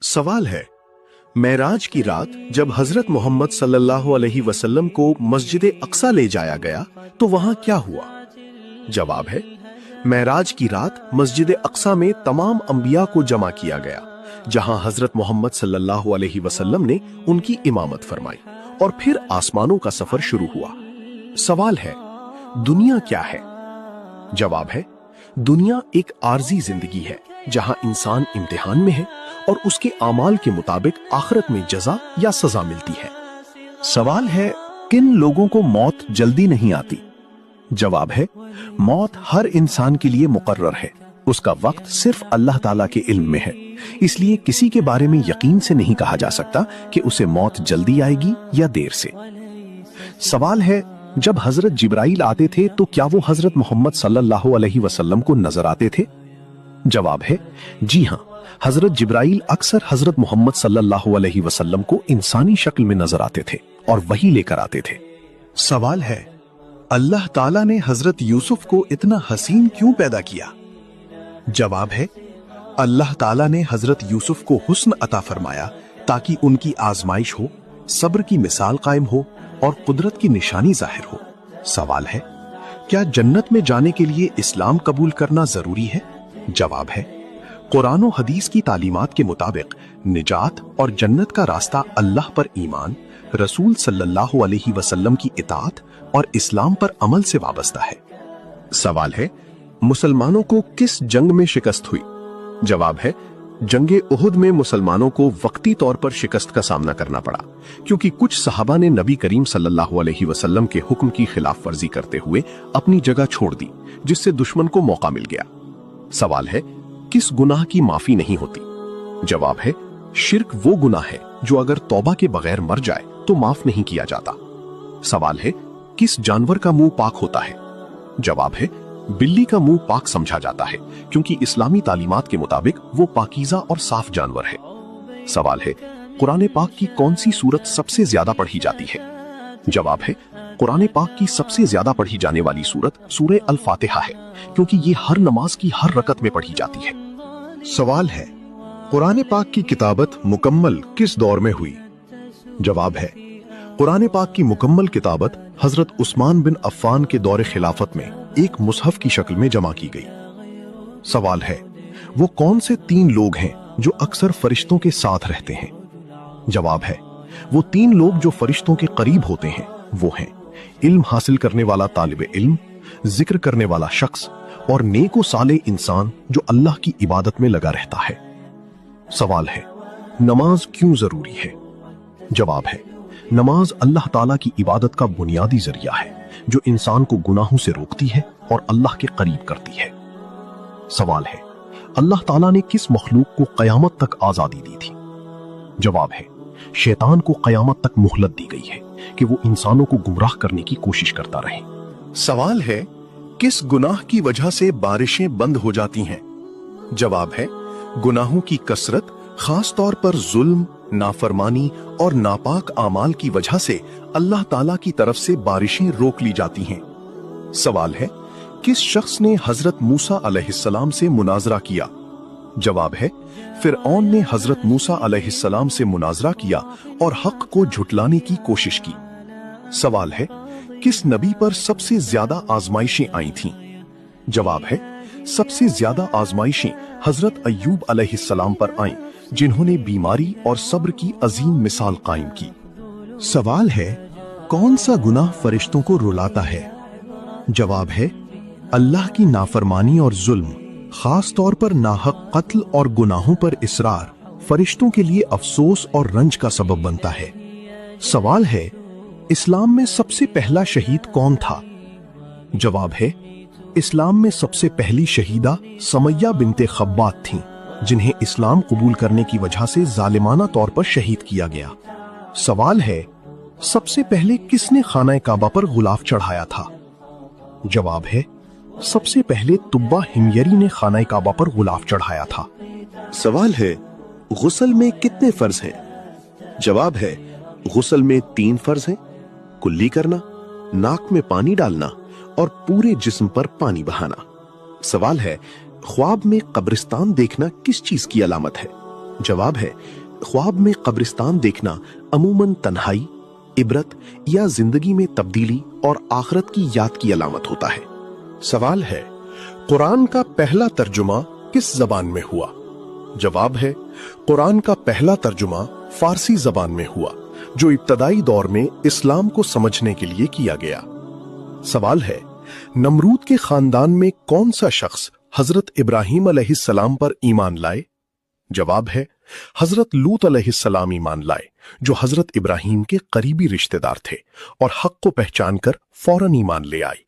सवाल है, मेराज की रात जब हजरत मोहम्मद सल्लल्लाहु अलैहि वसल्लम को मस्जिद अक्सा ले जाया गया तो वहां क्या हुआ? जवाब है, मेराज की रात मस्जिद अक्सा में तमाम अंबिया को जमा किया गया, जहां हजरत मोहम्मद सल्लल्लाहु अलैहि वसल्लम ने उनकी इमामत फरमाई और फिर आसमानों का सफर शुरू हुआ। सवाल है, दुनिया क्या है? जवाब है, दुनिया एक आर्जी जिंदगी है जहां इंसान इम्तिहान में है और उसके आमाल के मुताबिक आखिरत में जजा या सजा मिलती है। सवाल है, किन लोगों को मौत जल्दी नहीं आती? जवाब है, मौत हर इंसान के लिए मुकर्रर है, उसका वक्त सिर्फ अल्लाह ताला के इल्म में है, इसलिए किसी के बारे में यकीन से नहीं कहा जा सकता कि उसे मौत जल्दी आएगी या देर से। सवाल है, जब हजरत जिब्राइल आते थे तो क्या वो हजरत मोहम्मद सल्लल्लाहु अलैहि वसल्लम को नजर आते थे? जवाब है, जी हां, हजरत जिब्राइल अक्सर हजरत मोहम्मद सल्लल्लाहु अलैहि वसल्लम को इंसानी शक्ल में नजर आते थे और वही लेकर आते थे। सवाल है, अल्लाह ताला ने हजरत यूसुफ को इतना हसीन क्यों पैदा किया? जवाब है, अल्लाह ताला ने हजरत यूसुफ को हुस्न अता फरमाया ताकि उनकी आजमाइश हो, सब्र की मिसाल कायम हो और कुदरत की निशानी जाहिर हो। सवाल है, क्या जन्नत में जाने के लिए इस्लाम कबूल करना जरूरी है? जवाब है, कुरान और हदीस की तालीमात के मुताबिक निजात और जन्नत का रास्ता अल्लाह पर ईमान, रसूल सल्लल्लाहु अलैहि वसल्लम की इताअत और इस्लाम पर अमल से वाबस्ता है। सवाल है, मुसलमानों को किस जंग में शिकस्त हुई? जवाब है, जंगे उहुद में मुसलमानों को वक्ती तौर पर शिकस्त का सामना करना पड़ा क्योंकि कुछ सहाबा ने नबी करीम सल्लल्लाहु अलैहि वसल्लम के हुक्म की खिलाफ वर्जी करते हुए अपनी जगह छोड़ दी, जिससे दुश्मन को मौका मिल गया। सवाल है, किस गुनाह की माफी नहीं होती? जवाब है, शिर्क वो गुनाह है जो अगर तौबा के बगैर मर जाए तो माफ नहीं किया जाता। सवाल है, किस जानवर का मुंह पाक होता है? जवाब है, बिल्ली का मुंह पाक समझा जाता है क्योंकि इस्लामी तालीमात के मुताबिक वो पाकीज़ा और साफ जानवर है। सवाल है, कुरान पाक की कौन सी सूरत सबसे ज्यादा पढ़ी जाती है? जवाब है, कुरान पाक की सबसे ज्यादा पढ़ी जाने वाली सूरत सूरह अल फातिहा है क्योंकि ये हर नमाज की हर रकत में पढ़ी जाती है। सवाल है, कुरान पाक की किताबत मुकम्मल किस दौर में हुई? जवाब है, कुरान पाक की मुकम्मल किताबत हजरत उस्मान बिन अफ़्फ़ान के दौरे खिलाफत में एक मुसहफ की शक्ल में जमा की गई। सवाल है, वो कौन से 3 लोग हैं जो अक्सर फरिश्तों के साथ रहते हैं? जवाब है, वो 3 लोग जो फरिश्तों के करीब होते हैं वो हैं इल्म हासिल करने वाला तालिब इल्म, जिक्र करने वाला शख्स और नेको साले इंसान जो अल्लाह की इबादत में लगा रहता है। सवाल है, नमाज क्यों जरूरी है? जवाब है, नमाज अल्लाह ताला की इबादत का बुनियादी जरिया है जो इंसान को गुनाहों से रोकती है और अल्लाह के करीब करती है। सवाल है, अल्लाह ताला ने किस मखलूक को कयामत तक आजादी दी थी? जवाब है, शैतान को कयामत तक मोहलत दी गई है कि वो इंसानों को गुमराह करने की कोशिश करता रहे। सवाल है, किस गुनाह की वजह से बारिशें बंद हो जाती हैं? जवाब है, गुनाहों की कसरत, खास तौर पर जुल्म, नाफरमानी और नापाक आमाल की वजह से अल्लाह ताला की तरफ से बारिशें रोक ली जाती हैं। सवाल है, किस शख्स ने हजरत मूसा अलैहिस्सलाम से मुनाजरा किया? जवाब है, फिरऔन ने हजरत मूसा अलैहिस्सलाम से मुनाजरा किया और हक को झुटलाने की कोशिश की। सवाल है, किस नबी पर सबसे ज्यादा आजमाइशें आई थीं? जवाब है, सबसे ज्यादा आजमाइशें हजरत अय्यूब अलैहिस्सलाम पर आईं, जिन्होंने बीमारी और सब्र की अजीम मिसाल कायम की। सवाल है, कौन सा गुनाह फरिश्तों को रुलाता है? जवाब है, अल्लाह की नाफरमानी और जुल्म, खास तौर पर नाहक कत्ल और गुनाहों पर इसरार फरिश्तों के लिए अफसोस और रंज का सबब बनता है। सवाल है, इस्लाम में सबसे पहला शहीद कौन था? जवाब है, इस्लाम में सबसे पहली शहीदा समैया बिनते खब्बात थीं, जिन्हें इस्लाम कबूल करने की वजह से जालिमाना तौर पर शहीद किया गया। सवाल है, सबसे पहले किसने खाना काबा पर गुलाफ चढ़ाया था? जवाब है, सबसे पहले तुब्बा हिमयरी ने खाना काबा पर गुलाफ चढ़ाया था। सवाल है, गुस्ल में कितने फर्ज हैं? जवाब है, गुस्ल में 3 फर्ज हैं, कुल्ली करना, नाक में पानी डालना और पूरे जिस्म पर पानी बहाना। सवाल है, ख्वाब में कब्रिस्तान देखना किस चीज की अलामत है? जवाब है, ख्वाब में कब्रिस्तान देखना अमूमन तन्हाई, इबरत या जिंदगी में तब्दीली और आखिरत की याद की अलामत होता है। सवाल है, कुरान का पहला तर्जुमा किस जबान में हुआ? जवाब है, कुरान का पहला तर्जुमा फारसी जबान में हुआ, जो इब्तदाई दौर में इस्लाम को समझने के लिए किया गया। सवाल है, नमरूद के खानदान में कौन सा शख्स हजरत इब्राहीम अलैहिस्सलाम पर ईमान लाए? जवाब है, हजरत लूत अलैहिस्सलाम ईमान लाए, जो हजरत इब्राहीम के करीबी रिश्तेदार थे और हक को पहचान कर फौरन ईमान ले आए।